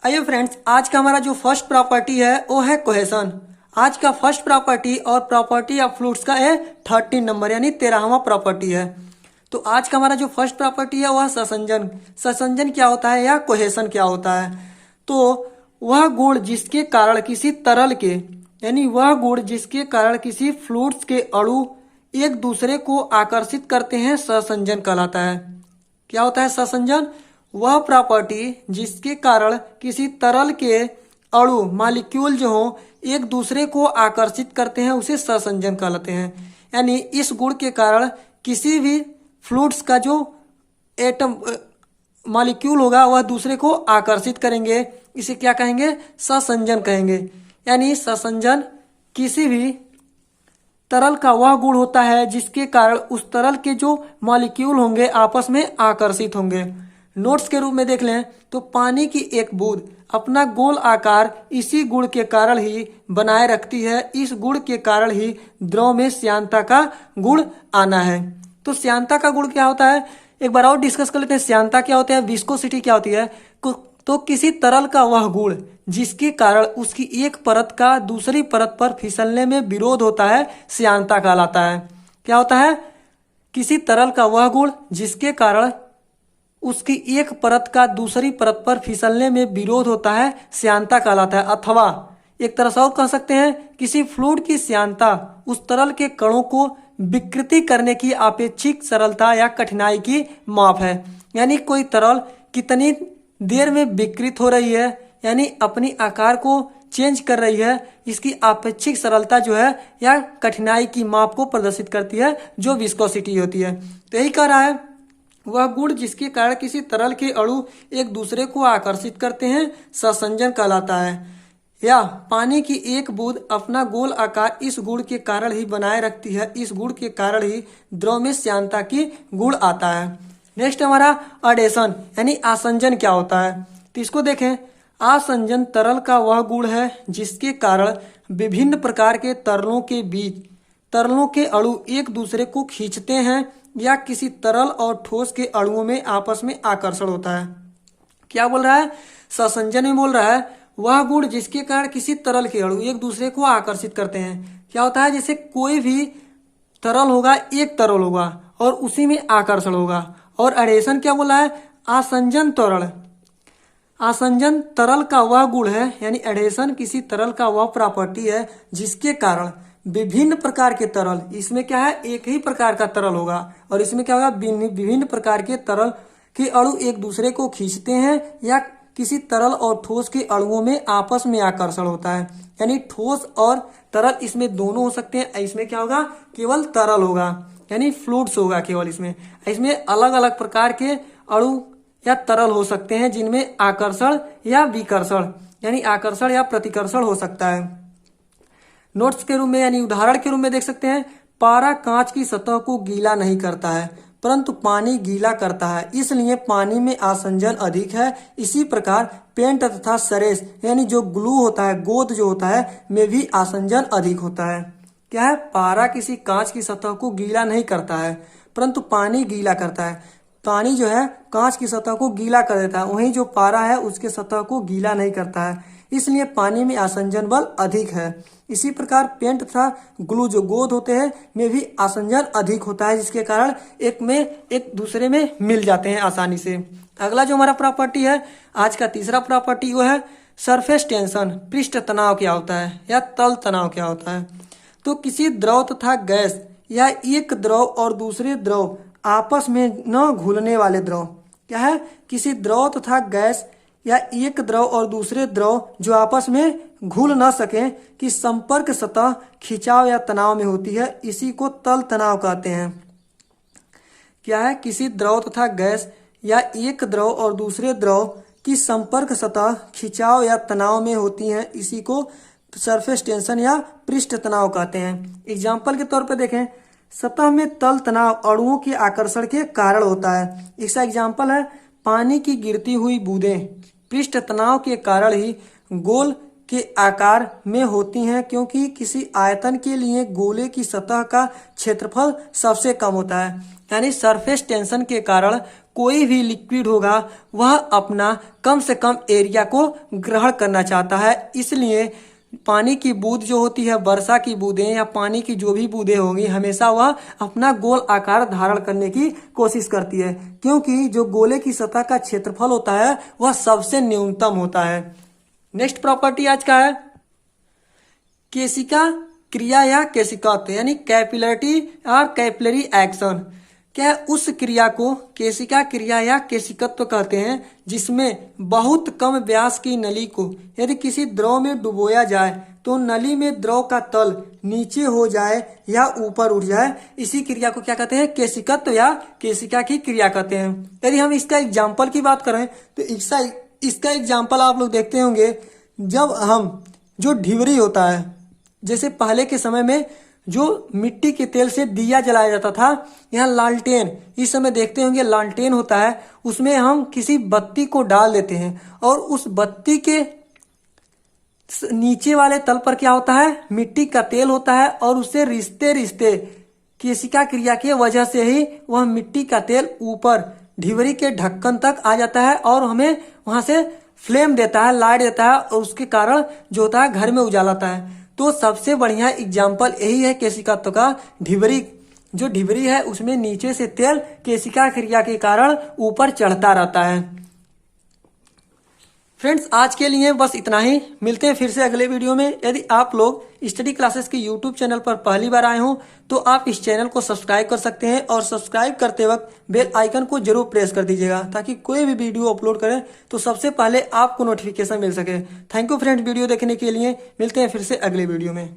आइए फ्रेंड्स, आज का हमारा जो फर्स्ट प्रॉपर्टी है वो है कोहेशन। आज का फर्स्ट प्रॉपर्टी और प्रॉपर्टी ऑफ फ्लूइड्स का है 13 नंबर यानी 13वां प्रॉपर्टी है। तो आज का हमारा जो फर्स्ट प्रॉपर्टी है वह ससंजन। ससंजन क्या होता है या कोहेशन क्या होता है? तो वह गुण जिसके कारण किसी तरल के यानी वह गुण जिसके कारण किसी फ्लूइड्स के अणु एक दूसरे को आकर्षित करते हैं ससंजन कहलाता है। क्या होता है ससंजन? वह प्रॉपर्टी जिसके कारण किसी तरल के अणु मॉलिक्यूल जो हो एक दूसरे को आकर्षित करते हैं उसे ससंजन कहलाते हैं। यानी इस गुण के कारण किसी भी फ्लूइड्स का जो एटम मॉलिक्यूल होगा वह दूसरे को आकर्षित करेंगे, इसे क्या कहेंगे? ससंजन कहेंगे। यानी ससंजन किसी भी तरल का वह गुण होता है जिसके कारण उस तरल के जो मॉलिक्यूल होंगे आपस में आकर्षित होंगे। नोट्स के रूप में देख लें तो पानी की एक बूंद अपना गोल आकार इसी गुण के कारण ही बनाए रखती है। इस गुण के कारण ही द्रव में श्यानता का गुण आना है। तो श्यानता का गुण क्या होता है एक बार और डिस्कस कर लेते हैं। श्यानता क्या होता है, विस्कोसिटी क्या होती है? तो किसी तरल का वह गुण जिसके कारण उसकी एक परत का दूसरी परत पर फिसलने में विरोध होता है श्यानता कहलाता है। क्या होता है? किसी तरल का वह गुण जिसके कारण उसकी एक परत का दूसरी परत पर फिसलने में विरोध होता है श्यानता कहलाता है। अथवा एक तरह से और कह सकते हैं किसी फ्लूइड की श्यानता उस तरल के कणों को विकृति करने की आपेक्षिक सरलता या कठिनाई की माप है। यानी कोई तरल कितनी देर में विकृत हो रही है यानी अपनी आकार को चेंज कर रही है, इसकी आपेक्षिक सरलता जो है या कठिनाई की माप को प्रदर्शित करती है जो विस्कोसिटी होती है। तो यही कह रहा है वह गुण जिसके कारण किसी तरल के अणु एक दूसरे को आकर्षित करते हैं ससंजन कहलाता है। या पानी की एक बूंद अपना गोल आकार इस गुण के कारण ही बनाए रखती है, इस गुण के कारण ही द्रव में श्यानता की गुण आता है। नेक्स्ट हमारा अडेशन यानी आसंजन क्या होता है? तो इसको देखें। आसंजन तरल का वह गुण है जिसके कारण विभिन्न प्रकार के तरलों के बीच तरलों के अणु एक दूसरे को खींचते हैं या किसी तरल और ठोस के अणुओं में आपस में आकर्षण होता है। क्या बोल रहा है? ससंजन में बोल रहा है वह गुण जिसके कारण किसी तरल के अणु एक दूसरे को आकर्षित करते हैं। क्या होता है? जैसे कोई भी तरल होगा, एक तरल होगा और उसी में आकर्षण होगा। और अडेशन क्या बोला है? आसंजन तरल। आसंजन तरल का वह गुण है यानी एडेशन किसी तरल का वह प्रॉपर्टी है जिसके कारण विभिन्न प्रकार के तरल, इसमें क्या है एक ही प्रकार का तरल होगा और इसमें क्या होगा विभिन्न प्रकार के तरल के अणु एक दूसरे को खींचते हैं या किसी तरल और ठोस के अणुओं में आपस में आकर्षण होता है। यानी ठोस और तरल इसमें दोनों हो सकते हैं। इसमें क्या होगा? केवल तरल होगा यानी फ्लूइड्स होगा केवल। इसमें अलग अलग प्रकार के अणु या तरल हो सकते हैं जिनमें आकर्षण या विकर्षण यानी आकर्षण या प्रतिकर्षण हो सकता है। नोट्स के रूप में यानी उदाहरण के रूप में देख सकते हैं। पारा कांच की सतह को गीला नहीं करता है परंतु पानी गीला करता है, इसलिए पानी में आसंजन अधिक है। इसी प्रकार पेंट तथा सरेस यानी जो ग्लू होता है, गोंद जो होता है में भी आसंजन अधिक होता है। क्या है? पारा किसी कांच की सतह को गीला नहीं करता है परंतु पानी गीला करता है। पानी जो है कांच की सतह को गीला कर देता है, वहीं जो पारा है उसके सतह को गीला नहीं करता है, इसलिए पानी में आसंजन बल अधिक है। इसी प्रकार पेंट तथा ग्लू जो गोंद होते हैं में भी आसंजन अधिक होता है जिसके कारण एक दूसरे में मिल जाते हैं आसानी से। अगला जो हमारा प्रॉपर्टी है आज का तीसरा प्रॉपर्टी वो है सरफेस टेंशन। पृष्ठ तनाव क्या होता है या तल तनाव क्या होता है? तो किसी द्रव तथा गैस या एक द्रव और दूसरे द्रव आपस में न घुलने वाले द्रव। क्या है? किसी द्रव तथा गैस या एक द्रव और दूसरे द्रव जो आपस में घुल न सके कि संपर्क सतह खिंचाव या तनाव में होती है, इसी को तल तनाव कहते हैं। क्या है? किसी द्रव तथा गैस या एक द्रव और दूसरे द्रव की संपर्क सतह खिंचाव या तनाव में होती है, इसी को सरफेस टेंशन या पृष्ठ तनाव कहते हैं। एग्जाम्पल के तौर पर देखें। सतह में तल तनाव अणुओं के आकर्षण के कारण होता है। इसका एग्जाम्पल है पानी की गिरती हुई बूंदें पृष्ठ तनाव के कारण ही गोल के आकार में होती हैं, क्योंकि किसी आयतन के लिए गोले की सतह का क्षेत्रफल सबसे कम होता है। यानी सरफेस टेंशन के कारण कोई भी लिक्विड होगा वह अपना कम से कम एरिया को ग्रहण करना चाहता है। इसलिए पानी की बूंद जो होती है, वर्षा की बूंदें या पानी की जो भी बूंदें होंगी, हमेशा वह अपना गोल आकार धारण करने की कोशिश करती है, क्योंकि जो गोले की सतह का क्षेत्रफल होता है वह सबसे न्यूनतम होता है। नेक्स्ट प्रॉपर्टी आज का है केशिका क्रिया या केशिकत्व यानी कैपिलरिटी और कैपिलरी एक्शन। क्या उस क्रिया को केशिका क्रिया या केशिकत्व कहते हैं जिसमें बहुत कम व्यास की नली को यदि किसी द्रव में डुबोया जाए तो नली में द्रव का तल नीचे हो जाए या ऊपर उठ जाए। इसी क्रिया को क्या कहते हैं? केशिकत्व या केशिका की क्रिया कहते हैं। यदि हम इसका एग्जाम्पल की बात करें तो इसका एग्जाम्पल आप लोग देखते होंगे, जब हम जो ढिवरी होता है, जैसे पहले के समय में जो मिट्टी के तेल से दिया जलाया जाता था, यहाँ लालटेन, इस समय देखते होंगे लालटेन होता है, उसमें हम किसी बत्ती को डाल देते हैं और उस बत्ती के नीचे वाले तल पर क्या होता है? मिट्टी का तेल होता है और उससे रिश्ते रिश्ते केशिका क्रिया की वजह से ही वह मिट्टी का तेल ऊपर ढिवरी के ढक्कन तक आ जाता है और हमें वहां से फ्लेम देता है, लाइट देता है, और उसके कारण जो होता है घर में उजाला आता है। तो सबसे बढ़िया एग्जाम्पल यही है केशिकत्व का। ढिवरी, जो ढिवरी है उसमें नीचे से तेल केशिका क्रिया के कारण ऊपर चढ़ता रहता है। फ्रेंड्स, आज के लिए बस इतना ही। मिलते हैं फिर से अगले वीडियो में। यदि आप लोग स्टडी क्लासेस के यूट्यूब चैनल पर पहली बार आए हो तो आप इस चैनल को सब्सक्राइब कर सकते हैं और सब्सक्राइब करते वक्त बेल आइकन को जरूर प्रेस कर दीजिएगा ताकि कोई भी वीडियो अपलोड करें तो सबसे पहले आपको नोटिफिकेशन मिल सके। थैंक यू फ्रेंड्स वीडियो देखने के लिए। मिलते हैं फिर से अगले वीडियो में।